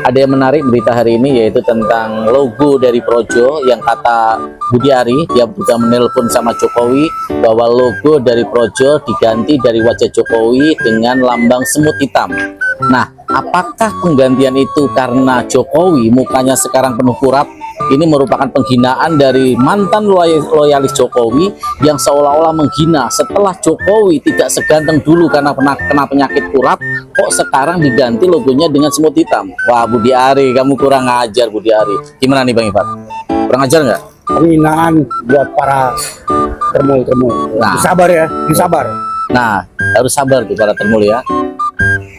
Ada yang menarik berita hari ini yaitu tentang logo dari Projo yang kata Budi Ari, dia juga menelpon sama Jokowi bahwa logo dari Projo diganti dari wajah Jokowi dengan lambang semut hitam. Nah, apakah penggantian itu karena Jokowi mukanya sekarang penuh kurap? Ini merupakan penghinaan dari mantan loyalis Jokowi yang seolah-olah menghina setelah Jokowi tidak seganteng dulu karena pernah kena penyakit kurap, kok sekarang diganti logonya dengan semut hitam. Wah, Budi Ari, kamu kurang ajar Budi Ari. Gimana nih Bang Ivan? Kurang ajar nggak? Penghinaan buat para termul-termul. Nah, Sabar ya, disabar. Nah, harus sabar tuh para termul ya.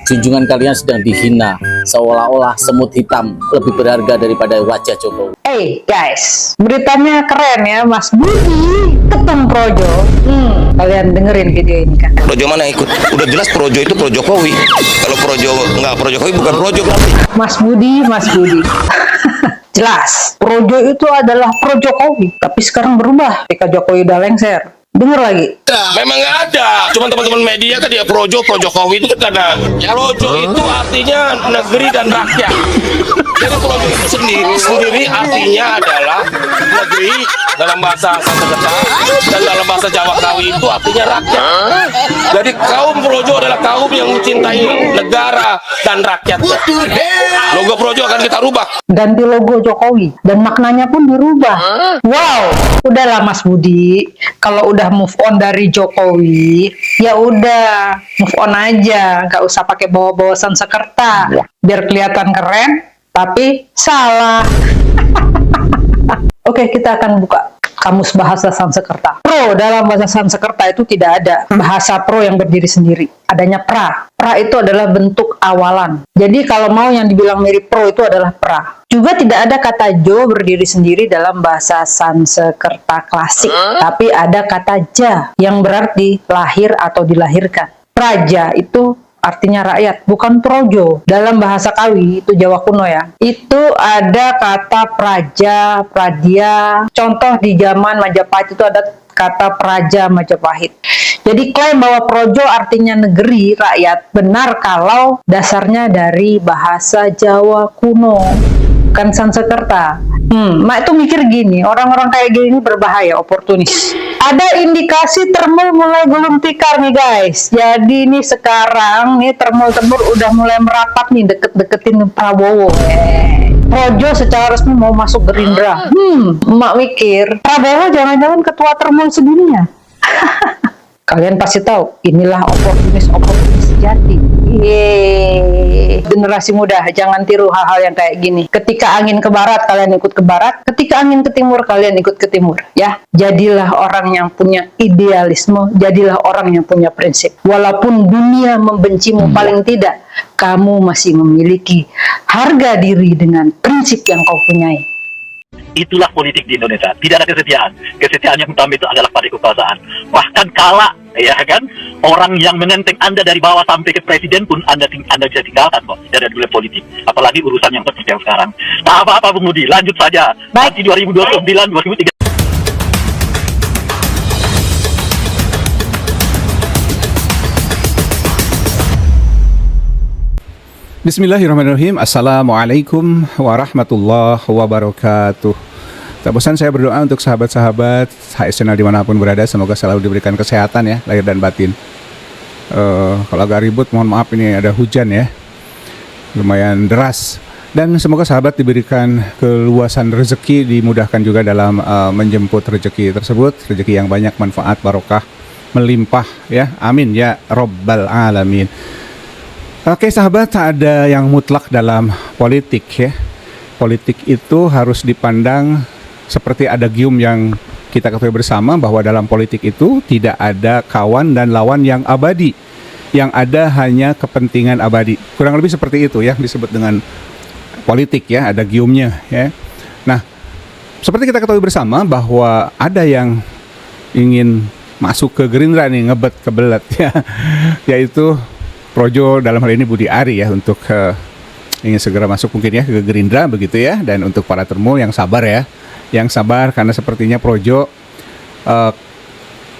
Junjungan kalian sedang dihina, seolah-olah semut hitam lebih berharga daripada wajah Jokowi. Hey guys, beritanya keren ya, Mas Budi ketemu Projo. Kalian dengerin video ini kan? Projo mana ikut? Udah jelas Projo itu Pro Jokowi. Kalau Projo nggak Pro Jokowi bukan Projo berarti. Mas Budi. Jelas, Projo itu adalah Pro Jokowi, tapi sekarang berubah ketika Jokowi udah lengser. Denger lagi. Memang nggak ada. Cuma teman-teman media kan dia Pro Jokowi itu kan karena Projo itu artinya negeri dan rakyat. Jadi Projo itu sendiri artinya adalah negeri dalam bahasa Sanskerta dan dalam bahasa Jawa Kawi itu artinya rakyat. Jadi kaum Projo adalah kaum yang mencintai negara dan rakyatnya. Logo Projo akan kita rubah. Ganti logo Jokowi dan maknanya pun dirubah. Wow, udahlah Mas Budi. Kalau udah move on dari Jokowi, ya udah move on aja, nggak usah pakai bawa-bawa Sanskerta biar kelihatan keren, tapi salah. Oke, kita akan buka kamus bahasa Sanskerta. Pro dalam bahasa Sanskerta itu tidak ada bahasa pro yang berdiri sendiri. Adanya pra. Pra itu adalah bentuk awalan. Jadi kalau mau yang dibilang mirip pro itu adalah pra. Juga tidak ada kata jo berdiri sendiri dalam bahasa Sanskerta klasik. Tapi ada kata ja yang berarti lahir atau dilahirkan. Praja itu artinya rakyat, bukan projo. Dalam bahasa Kawi, itu Jawa kuno ya, itu ada kata praja, pradia. Contoh di zaman Majapahit itu ada kata praja Majapahit. Jadi klaim bahwa projo artinya negeri, rakyat, benar kalau dasarnya dari bahasa Jawa kuno, bukan Sanskerta. Mak itu mikir gini, orang-orang kayak gini berbahaya, oportunis. Ada indikasi termul mulai gulung tikar nih guys. Jadi ini sekarang nih termul-termul udah mulai merapat nih, deket-deketin Prabowo. Projo secara resmi mau masuk Gerindra. Mak mikir, Prabowo jangan-jangan ketua termul sedunia. Kalian pasti tahu, inilah oportunis sejati. Generasi muda, jangan tiru hal-hal yang kayak gini. Ketika angin ke barat, kalian ikut ke barat. Ketika angin ke timur, kalian ikut ke timur. Ya, jadilah orang yang punya idealisme, jadilah orang yang punya prinsip. Walaupun dunia membencimu, paling tidak kamu masih memiliki harga diri dengan prinsip yang kau punyai. Itulah politik di Indonesia. Tidak ada kesetiaan. Kesetiaan yang utama itu adalah pada kekuasaan. Bahkan kala, ya kan, orang yang menenteng Anda dari bawah sampai ke presiden pun Anda bisa tinggalkan kok dari dunia politik. Apalagi urusan yang seperti yang sekarang. Tak apa-apa Bung Budi, lanjut saja. Nanti 2029, 2030. Bismillahirrahmanirrahim. Assalamualaikum warahmatullahi wabarakatuh. Tak bosan saya berdoa untuk sahabat-sahabat HSNL dimanapun berada, semoga selalu diberikan kesehatan ya, lahir dan batin. Kalau agak ribut mohon maaf, ini ada hujan ya, lumayan deras. Dan semoga sahabat diberikan keluasan rezeki, dimudahkan juga dalam menjemput rezeki tersebut, rezeki yang banyak, manfaat, barokah, melimpah ya, amin ya robbal alamin. Oke sahabat, tak ada yang mutlak dalam politik ya. Politik itu harus dipandang seperti ada gium yang kita ketahui bersama, bahwa dalam politik itu tidak ada kawan dan lawan yang abadi. Yang ada hanya kepentingan abadi. Kurang lebih seperti itu ya, disebut dengan politik ya, ada giumnya ya. Nah, seperti kita ketahui bersama bahwa ada yang ingin masuk ke Gerindra nih, ngebet kebelet ya, yaitu Projo dalam hal ini Budi Ari ya, untuk ingin segera masuk mungkin ya ke Gerindra begitu ya. Dan untuk para termul yang sabar ya, yang sabar karena sepertinya Projo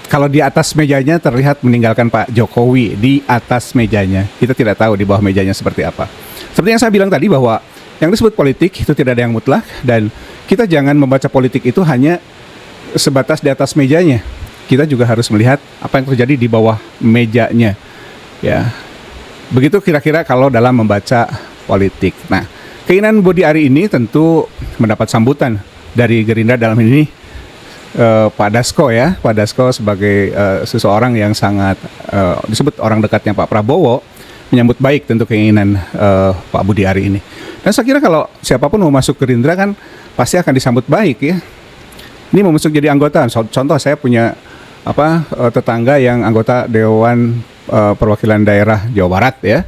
kalau di atas mejanya terlihat meninggalkan Pak Jokowi di atas mejanya. Kita tidak tahu di bawah mejanya seperti apa. Seperti yang saya bilang tadi bahwa Yang disebut politik itu tidak ada yang mutlak, dan kita jangan membaca politik itu hanya sebatas di atas mejanya. Kita juga harus melihat apa yang terjadi di bawah mejanya. Ya, begitu kira-kira kalau dalam membaca politik. Nah, keinginan Budi Ari ini tentu mendapat sambutan dari Gerindra, dalam ini Pak Dasko ya, Pak Dasko sebagai seseorang yang sangat disebut orang dekatnya Pak Prabowo, menyambut baik tentu keinginan Pak Budi Ari ini. Dan saya kira kalau siapapun mau masuk Gerindra kan pasti akan disambut baik ya. Ini mau masuk jadi anggota. Contoh saya punya tetangga yang anggota Dewan Perwakilan Daerah Jawa Barat ya.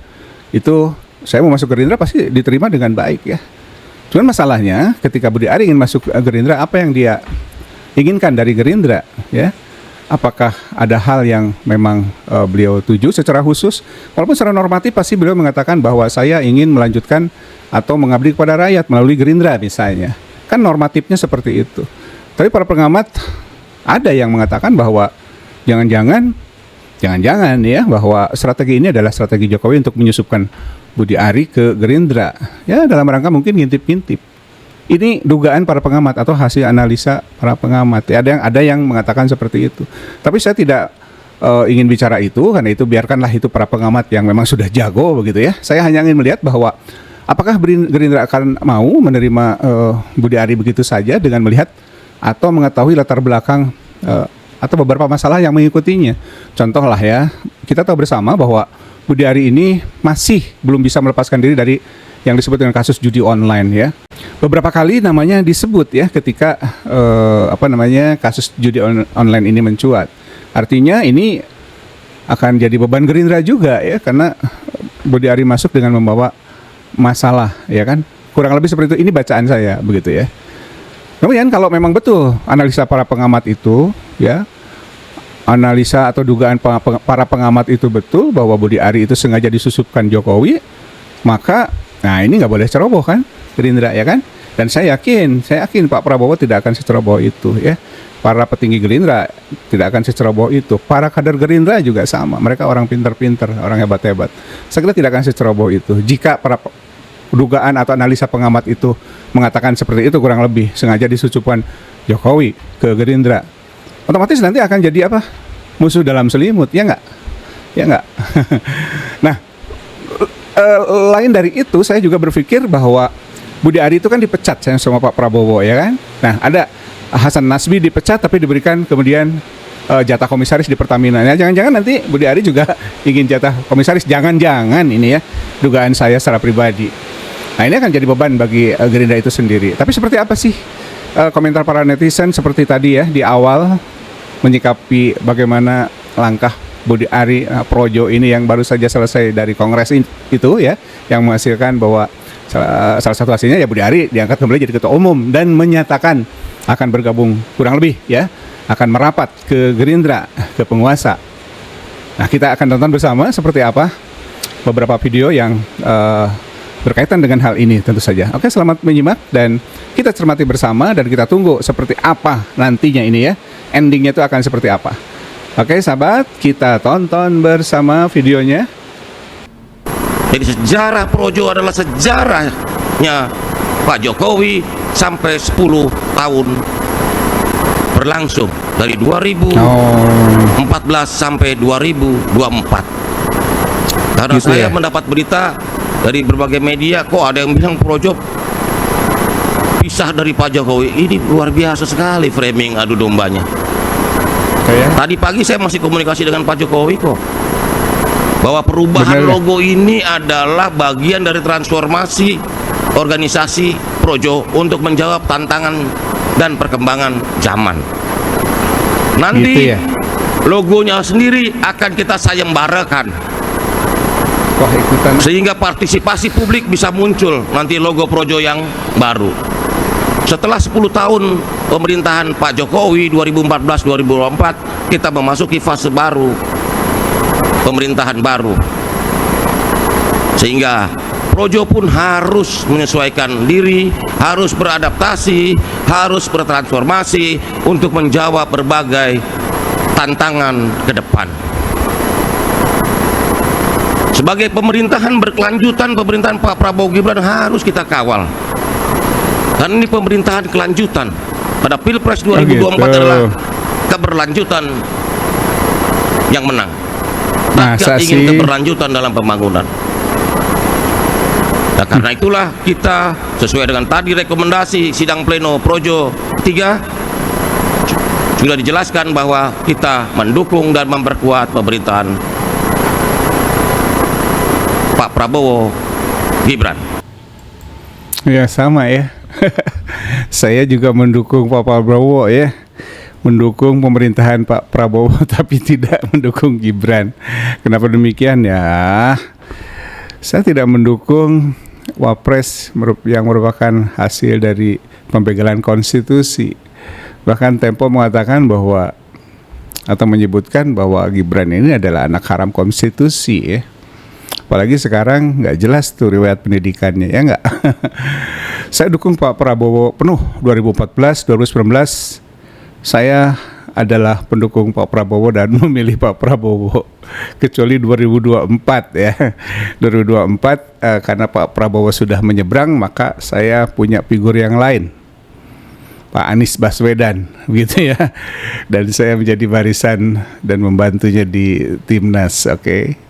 Itu saya mau masuk Gerindra pasti diterima dengan baik ya. Cuman masalahnya ketika Budi Ari ingin masuk Gerindra, apa yang dia inginkan dari Gerindra ya? Apakah ada hal yang memang beliau tuju secara khusus? Walaupun secara normatif pasti beliau mengatakan bahwa saya ingin melanjutkan atau mengabdi kepada rakyat melalui Gerindra misalnya. Kan normatifnya seperti itu. Tapi para pengamat ada yang mengatakan bahwa jangan-jangan ya bahwa strategi ini adalah strategi Jokowi untuk menyusupkan Budi Ari ke Gerindra. Ya, dalam rangka mungkin ngintip-ngintip. Ini dugaan para pengamat atau hasil analisa para pengamat. Ya, ada yang mengatakan seperti itu. Tapi saya tidak ingin bicara itu, karena itu biarkanlah itu para pengamat yang memang sudah jago begitu ya. Saya hanya ingin melihat bahwa apakah Gerindra akan mau menerima Budi Ari begitu saja dengan melihat atau mengetahui latar belakang atau beberapa masalah yang mengikutinya. Contoh lah ya, kita tahu bersama bahwa Budi Ari ini masih belum bisa melepaskan diri dari yang disebut dengan kasus judi online ya. Beberapa kali namanya disebut ya ketika kasus judi online ini mencuat. Artinya ini akan jadi beban Gerindra juga ya, karena Budi Ari masuk dengan membawa masalah ya kan. Kurang lebih seperti itu, ini bacaan saya begitu ya. Kemudian kalau memang betul analisa para pengamat itu ya, analisa atau dugaan para pengamat itu betul bahwa Budi Ari itu sengaja disusupkan Jokowi, maka nah ini nggak boleh ceroboh kan Gerindra ya kan. Dan saya yakin Pak Prabowo tidak akan seceroboh itu ya. Para petinggi Gerindra tidak akan seceroboh itu. Para kader Gerindra juga sama. Mereka orang pintar-pintar, orang hebat-hebat. Saya kira tidak akan seceroboh itu. Jika para dugaan atau analisa pengamat itu mengatakan seperti itu, kurang lebih sengaja disusupkan Jokowi ke Gerindra, otomatis nanti akan jadi apa? Musuh dalam selimut, ya nggak? Ya nggak? Nah, lain dari itu, saya juga berpikir bahwa Budi Ari itu kan dipecat sama Pak Prabowo, ya kan? Nah, ada Hasan Nasbi dipecat tapi diberikan kemudian jatah komisaris di Pertamina. Nah, jangan-jangan nanti Budi Ari juga ingin jatah komisaris. Jangan-jangan ini ya, dugaan saya secara pribadi. Nah, ini akan jadi beban bagi Gerindra itu sendiri. Tapi seperti apa sih komentar para netizen seperti tadi ya di awal menyikapi bagaimana langkah Budi Ari Projo ini yang baru saja selesai dari kongres itu ya, yang menghasilkan bahwa salah satu hasilnya ya Budi Ari diangkat kembali jadi ketua umum dan menyatakan akan bergabung kurang lebih ya, akan merapat ke Gerindra, ke penguasa. Nah, kita akan tonton bersama seperti apa beberapa video yang berkaitan dengan hal ini tentu saja. Oke, selamat menyimak dan kita cermati bersama dan kita tunggu seperti apa nantinya ini ya. Endingnya itu akan seperti apa. Oke, sahabat, kita tonton bersama videonya. Jadi sejarah Projo adalah sejarahnya Pak Jokowi sampai 10 tahun berlangsung dari 2014 sampai 2024. Karena Gitu saya ya? mendapat berita dari berbagai media, kok ada yang bilang Projo pisah dari Pak Jokowi. Ini luar biasa sekali framing adu dombanya. Tadi pagi saya masih komunikasi dengan Pak Jokowi kok, bahwa perubahan Bener. logo ini adalah bagian dari transformasi organisasi Projo untuk menjawab tantangan dan perkembangan zaman. Nanti Gitu ya? logonya sendiri akan kita sayembarakan Wah, ikutan. sehingga partisipasi publik bisa muncul nanti logo Projo yang baru. Setelah 10 tahun pemerintahan Pak Jokowi 2014-2024, kita memasuki fase baru, pemerintahan baru, sehingga Projo pun harus menyesuaikan diri, harus beradaptasi, harus bertransformasi untuk menjawab berbagai tantangan ke depan. Sebagai pemerintahan berkelanjutan, pemerintahan Pak Prabowo Gibran harus kita kawal. Karena ini pemerintahan kelanjutan. Pada Pilpres 2024 adalah keberlanjutan yang menang. Rakyat ingin keberlanjutan dalam pembangunan. Nah, karena itulah kita sesuai dengan tadi rekomendasi sidang pleno Projo 3 sudah dijelaskan bahwa kita mendukung dan memperkuat pemerintahan Pak Prabowo Gibran. Ya sama ya. Saya juga mendukung Pak Prabowo ya. Mendukung pemerintahan Pak Prabowo tapi tidak mendukung Gibran. Kenapa demikian ya? Saya tidak mendukung Wapres yang merupakan hasil dari pembegalan konstitusi. Bahkan Tempo mengatakan bahwa atau menyebutkan bahwa Gibran ini adalah anak haram konstitusi ya. Apalagi sekarang nggak jelas tuh riwayat pendidikannya ya nggak. Saya dukung Pak Prabowo penuh 2014, 2019. Saya adalah pendukung Pak Prabowo dan memilih Pak Prabowo kecuali 2024 ya. 2024 karena Pak Prabowo sudah menyeberang maka saya punya figur yang lain. Pak Anies Baswedan gitu ya. Dan saya menjadi barisan dan membantunya di Timnas, oke.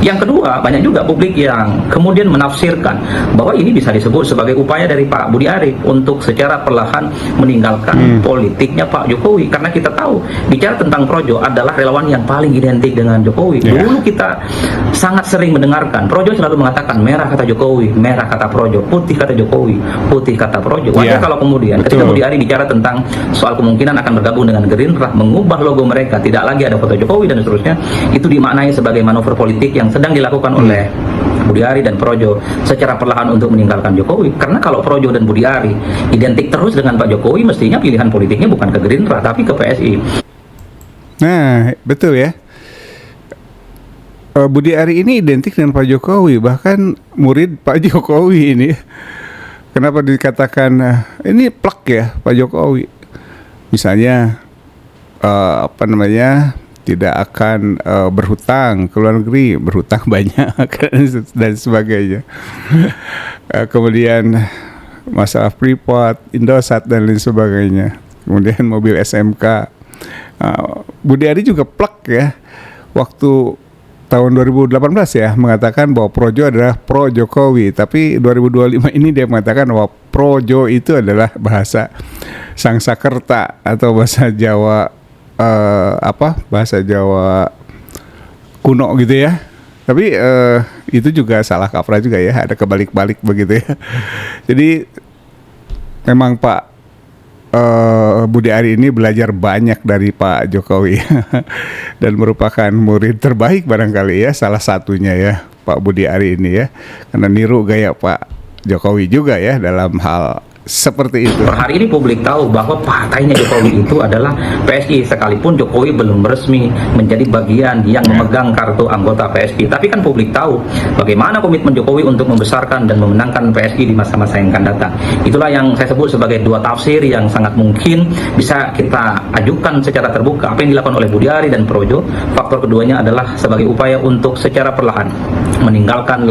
Yang kedua, banyak juga publik yang kemudian menafsirkan bahwa ini bisa disebut sebagai upaya dari Pak Budi Ari untuk secara perlahan meninggalkan politiknya Pak Jokowi. Karena kita tahu, bicara tentang Projo adalah relawan yang paling identik dengan Jokowi. Dulu kita sangat sering mendengarkan, Projo selalu mengatakan merah kata Jokowi, merah kata Projo, putih kata Jokowi, putih kata Projo. Wajar kalau kemudian ketika Budi Ari bicara tentang soal kemungkinan akan bergabung dengan Gerindra, mengubah logo mereka, tidak lagi ada foto Jokowi dan seterusnya, itu dimaknai sebagai manuver politik yang sedang dilakukan oleh Budi Ari dan Projo secara perlahan untuk meninggalkan Jokowi. Karena kalau Projo dan Budi Ari identik terus dengan Pak Jokowi, mestinya pilihan politiknya bukan ke Gerindra tapi ke PSI. Nah, betul ya. Budi Ari ini identik dengan Pak Jokowi, bahkan murid Pak Jokowi ini. Kenapa dikatakan ini plak ya Pak Jokowi? Misalnya tidak akan berhutang ke luar negeri, berhutang banyak dan sebagainya. Kemudian masalah Freeport, Indosat dan lain sebagainya. Kemudian mobil SMK. Budi Ari juga plek ya waktu tahun 2018 ya mengatakan bahwa Projo adalah pro Jokowi, tapi 2025 ini dia mengatakan bahwa Projo itu adalah bahasa Sangsakerta atau bahasa Jawa bahasa Jawa kuno gitu ya. Tapi itu juga salah kaprah juga ya, ada kebalik-balik begitu ya. Jadi memang Pak Budi Ari ini belajar banyak dari Pak Jokowi dan merupakan murid terbaik barangkali ya, salah satunya ya Pak Budi Ari ini ya, karena niru gaya Pak Jokowi juga ya dalam hal seperti itu. Per hari ini publik tahu bahwa partainya Jokowi itu adalah PSI, sekalipun Jokowi belum resmi menjadi bagian yang memegang kartu anggota PSI. Tapi kan publik tahu bagaimana komitmen Jokowi untuk membesarkan dan memenangkan PSI di masa-masa yang akan datang. Itulah yang saya sebut sebagai dua tafsir yang sangat mungkin bisa kita ajukan secara terbuka. Apa yang dilakukan oleh Budi Ari dan Projo, faktor keduanya adalah sebagai upaya untuk secara perlahan meninggalkan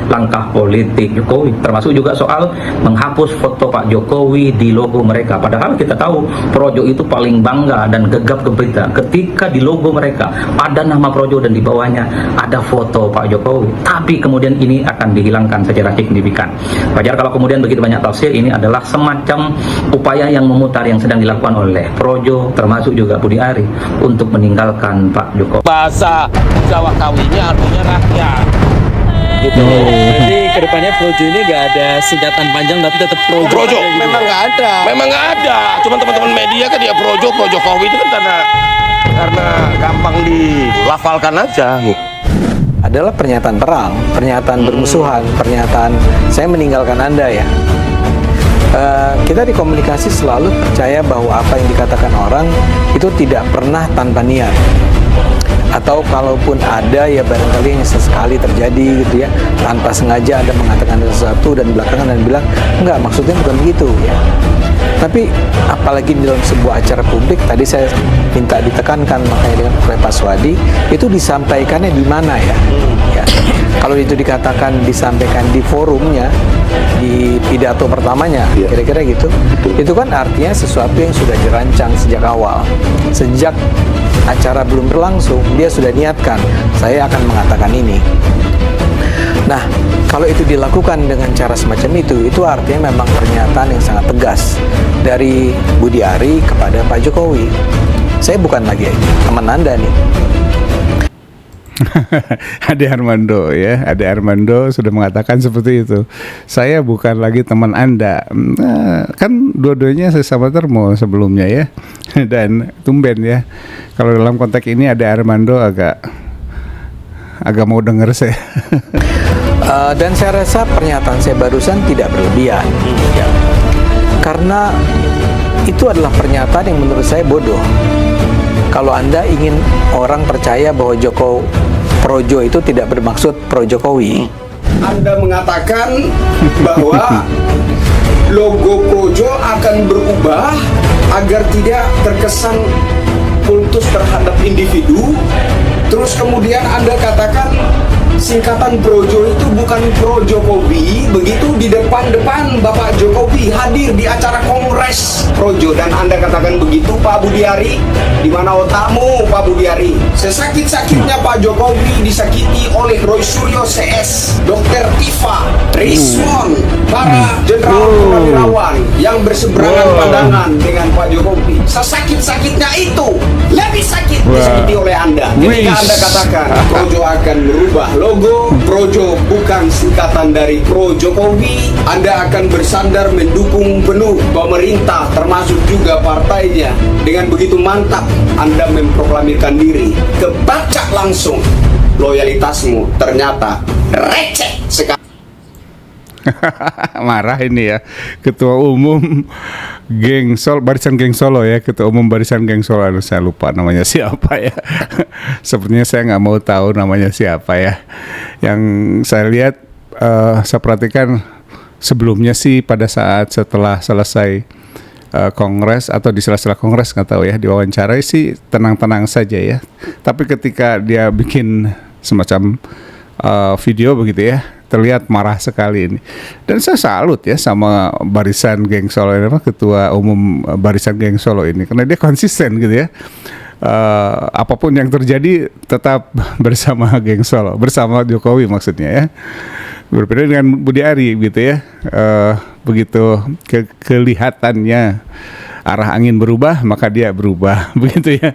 langkah politik Jokowi, termasuk juga soal menghapus foto Pak Jokowi di logo mereka. Padahal kita tahu Projo itu paling bangga dan gegap gempita ketika di logo mereka ada nama Projo dan di bawahnya ada foto Pak Jokowi. Tapi kemudian ini akan dihilangkan secara signifikan. Wajar kalau kemudian begitu banyak tafsir. Ini adalah semacam upaya yang memutar yang sedang dilakukan oleh Projo termasuk juga Budi Ari untuk meninggalkan Pak Jokowi. Bahasa Jawa Kawinya artinya rakyat. Gitu. Jadi kedepannya Projo ini nggak ada singkatan panjang tapi tetap Projo. Memang nggak ada. Memang nggak ada. Cuma teman-teman media kan dia Projo Jokowi itu kan karena gampang dilafalkan aja. Adalah pernyataan perang, pernyataan bermusuhan, pernyataan saya meninggalkan Anda ya. Kita di komunikasi selalu percaya bahwa apa yang dikatakan orang itu tidak pernah tanpa niat. atau kalaupun ada ya barangkali yang sesekali terjadi gitu ya, tanpa sengaja Anda mengatakan sesuatu dan belakangan Anda bilang enggak, maksudnya bukan begitu ya. Tapi apalagi dalam sebuah acara publik, tadi saya minta ditekankan makanya dengan oleh Pak Swadi, itu disampaikannya di mana ya? Ya. Kalau itu dikatakan disampaikan di forumnya, di pidato pertamanya, kira-kira gitu, itu kan artinya sesuatu yang sudah dirancang sejak awal. Sejak acara belum berlangsung, dia sudah niatkan, saya akan mengatakan ini. Nah, kalau itu dilakukan dengan cara semacam itu artinya memang pernyataan yang sangat tegas dari Budi Ari kepada Pak Jokowi. Saya bukan lagi teman Anda nih. Ade Armando ya, Ade Armando sudah mengatakan seperti itu. Saya bukan lagi teman Anda. Nah, kan dua-duanya sesama termo sebelumnya ya. Dan tumben ya, kalau dalam konteks ini Ade Armando agak mau denger saya. Dan saya rasa pernyataan saya barusan tidak berlebihan ya. Karena itu adalah pernyataan yang menurut saya bodoh. Kalau Anda ingin orang percaya bahwa Projo itu tidak bermaksud pro Jokowi. Anda mengatakan bahwa logo Projo akan berubah agar tidak terkesan kultus terhadap individu. Terus kemudian Anda katakan singkatan Projo itu bukan pro Jokowi. Begitu di depan Bapak Jokowi hadir di acara Kongres Projo, dan Anda katakan begitu Pak Budi Ari. Di mana otakmu Pak Budi Ari? Sesakit-sakitnya Pak Jokowi disakiti oleh Roy Suryo CS, Dr. Tifa, Rismon, para jenderal purnawirawan yang berseberangan pandangan dengan Pak Jokowi. Sesakit-sakitnya itu lebih sakit disakiti oleh Anda ketika Anda katakan Projo akan merubah logo. Projo bukan singkatan dari pro Jokowi. Anda akan bersandar mendukung penuh pemerintah termasuk juga partainya. Dengan begitu mantap Anda memproklamirkan diri, kebaca langsung loyalitasmu ternyata receh sekali. Marah ini ya, Ketua Umum Barisan Geng Solo ya, Ketua Umum Barisan Geng Solo, saya lupa namanya siapa ya. Sepertinya saya nggak mau tahu namanya siapa ya. Yang saya lihat, saya perhatikan sebelumnya sih pada saat setelah selesai Kongres atau di sela-sela Kongres nggak tahu ya, diwawancarai sih tenang-tenang saja ya. Tapi ketika dia bikin semacam video begitu ya, terlihat marah sekali ini. Dan saya salut ya sama Barisan Geng Solo ini, Ketua Umum Barisan Geng Solo ini, karena dia konsisten gitu ya. Apapun yang terjadi tetap bersama Geng Solo, bersama Jokowi maksudnya ya. Berbeda dengan Budi Ari gitu ya. Begitu kelihatannya arah angin berubah, maka dia berubah begitu ya.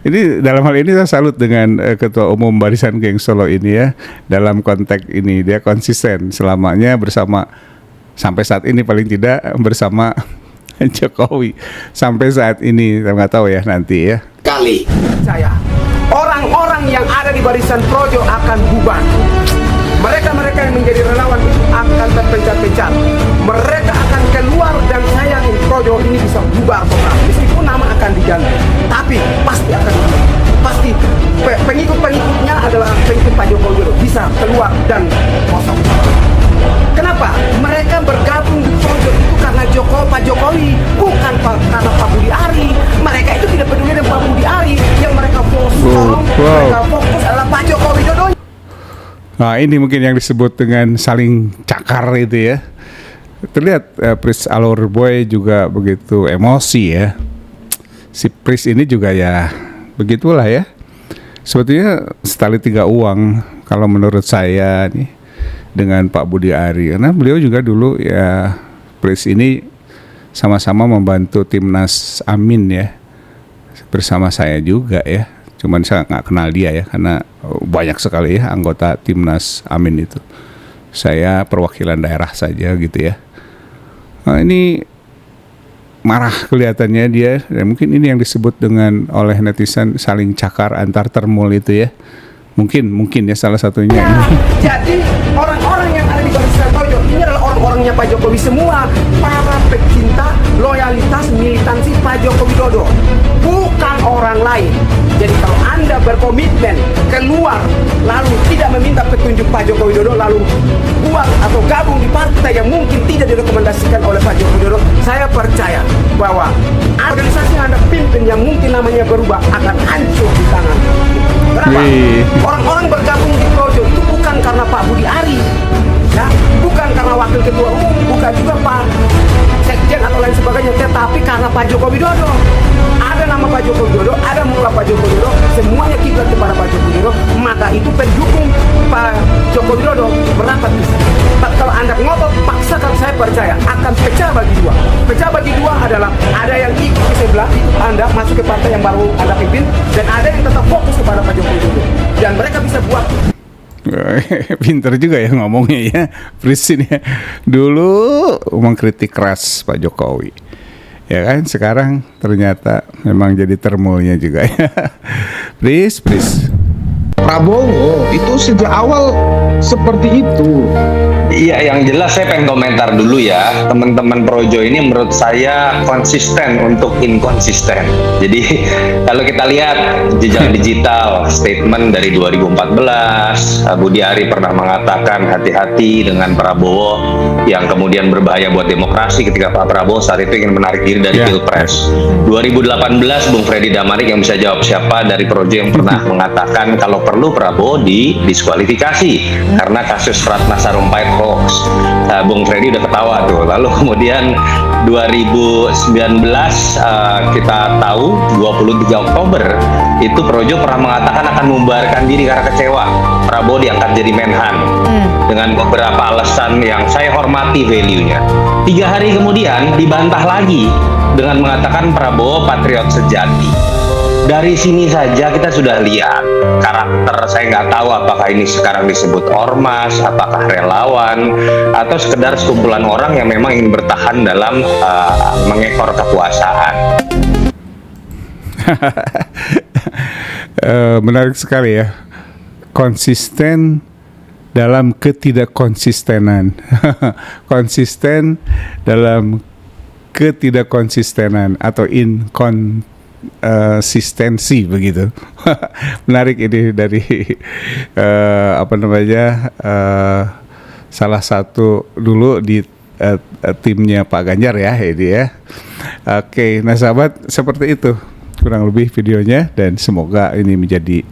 Ini dalam hal ini saya salut dengan Ketua Umum Barisan Geng Solo ini ya. Dalam konteks ini dia konsisten selamanya bersama, sampai saat ini paling tidak bersama Jokowi sampai saat ini. Saya nggak tahu ya nanti ya. Kali saya orang-orang yang ada di Barisan Projo akan bubar. Mereka-mereka yang menjadi relawan itu akan terpencar-pencar. Mereka akan keluar, dan saya ingin Projo ini bisa bubar total. Meskipun nama akan diganti, tapi pasti akan pasti pengikut-pengikutnya adalah pengikut Pak Jokowi bisa keluar dan kosong. Kenapa? Mereka bergabung di Projo itu karena Pak Jokowi, bukan karena Pak Budi Ari. Mereka itu tidak peduli dengan Pak Budi Ari. Yang mereka mereka fokus adalah Pak Jokowi Dodo. Nah ini mungkin yang disebut dengan saling cakar itu ya. Terlihat Pris Alor Boy juga begitu emosi ya. Si Pris ini juga ya begitulah ya. Sebetulnya setali tiga uang kalau menurut saya nih dengan Pak Budi Ari. Karena beliau juga dulu ya, Pris ini sama-sama membantu Timnas Amin ya. Bersama saya juga ya. Cuman saya nggak kenal dia ya, karena banyak sekali ya anggota Timnas Amin itu. Saya perwakilan daerah saja gitu ya. Nah, ini marah kelihatannya dia, dan mungkin ini yang disebut dengan oleh netizen saling cakar antar termul itu ya. Mungkin ya salah satunya. Jadi orang-orang yang ada di Barisan Projo ini adalah orang-orangnya Pak Jokowi semua, para pecinta loyalitas militansi Pak Jokowi Dodo, bukan orang lain. Jadi kalau Anda berkomitmen keluar lalu tidak meminta petunjuk Pak Joko Widodo lalu buat atau gabung di partai yang mungkin tidak direkomendasikan oleh Pak Joko Widodo, saya percaya bahwa organisasi yang Anda pimpin yang mungkin namanya berubah akan hancur di tangan. Kenapa? Orang-orang bergabung di Projo itu bukan karena Pak Budi Ari, ya, bukan karena Wakil Ketua Umum, bukan juga Pak Sekjen atau lain sebagainya, tetapi karena Pak Joko Widodo. Ada nama Pak Joko Widodo, ada muka Pak Joko Widodo, semuanya kiblat kepada Pak Joko Widodo, maka itu pendukung Pak Joko Widodo berapat di sini. Kalau Anda ngotot, paksakan, saya percaya akan pecah bagi dua. Pecah bagi dua adalah ada yang ikut di sebelah, Anda masuk ke partai yang baru Anda pimpin, dan ada yang tetap fokus kepada Pak Joko Widodo. Dan mereka bisa buat. Pinter juga ya ngomongnya ya, Prisin ya. Dulu mengkritik keras Pak Jokowi, ya kan. Sekarang ternyata memang jadi termulnya juga ya. Please. Prabowo itu sejak awal seperti itu. Iya, yang jelas saya pengen komentar dulu ya. Teman-teman Projo ini menurut saya konsisten untuk inkonsisten. Jadi kalau kita lihat jejak digital statement dari 2014, Budi Ari pernah mengatakan hati-hati dengan Prabowo yang kemudian berbahaya buat demokrasi ketika Pak Prabowo saat itu ingin menarik diri dari Pilpres. 2018 Bung Freddy Damarik yang bisa jawab siapa dari Projo yang pernah mengatakan kalau perlu Prabowo didiskualifikasi karena kasus Ratna Sarumpait hoax. Bung Freddy udah ketawa tuh. Lalu kemudian 2019 kita tahu 23 Oktober itu Projo pernah mengatakan akan membubarkan diri karena kecewa Prabowo diangkat jadi Menhan dengan beberapa alasan yang saya hormati value-nya. 3 hari kemudian dibantah lagi dengan mengatakan Prabowo patriot sejati. Dari sini saja kita sudah lihat karakter, saya nggak tahu apakah ini sekarang disebut ormas, apakah relawan, atau sekedar sekumpulan orang yang memang ingin bertahan dalam mengekor kekuasaan. Menarik sekali ya, konsisten dalam ketidakkonsistenan. Konsisten dalam ketidakkonsistenan atau inkonsistensi begitu. Menarik ini dari salah satu dulu di timnya Pak Ganjar ya ini ya. Oke, nah sahabat, seperti itu kurang lebih videonya, dan semoga ini menjadi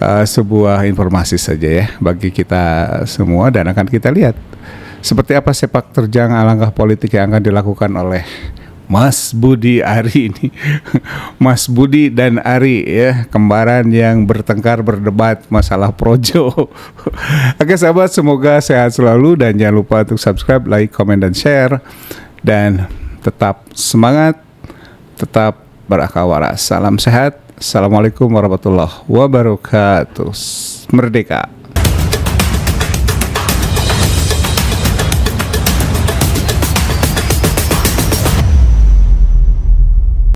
sebuah informasi saja ya bagi kita semua, dan akan kita lihat seperti apa sepak terjang langkah politik yang akan dilakukan oleh Mas Budi Ari ini. Mas Budi dan Ari ya, kembaran yang bertengkar berdebat masalah Projo. Oke sahabat, semoga sehat selalu, dan jangan lupa untuk subscribe, like, comment, dan share, dan tetap semangat, tetap berakal waras. Salam sehat. Assalamualaikum warahmatullahi wabarakatuh. Merdeka.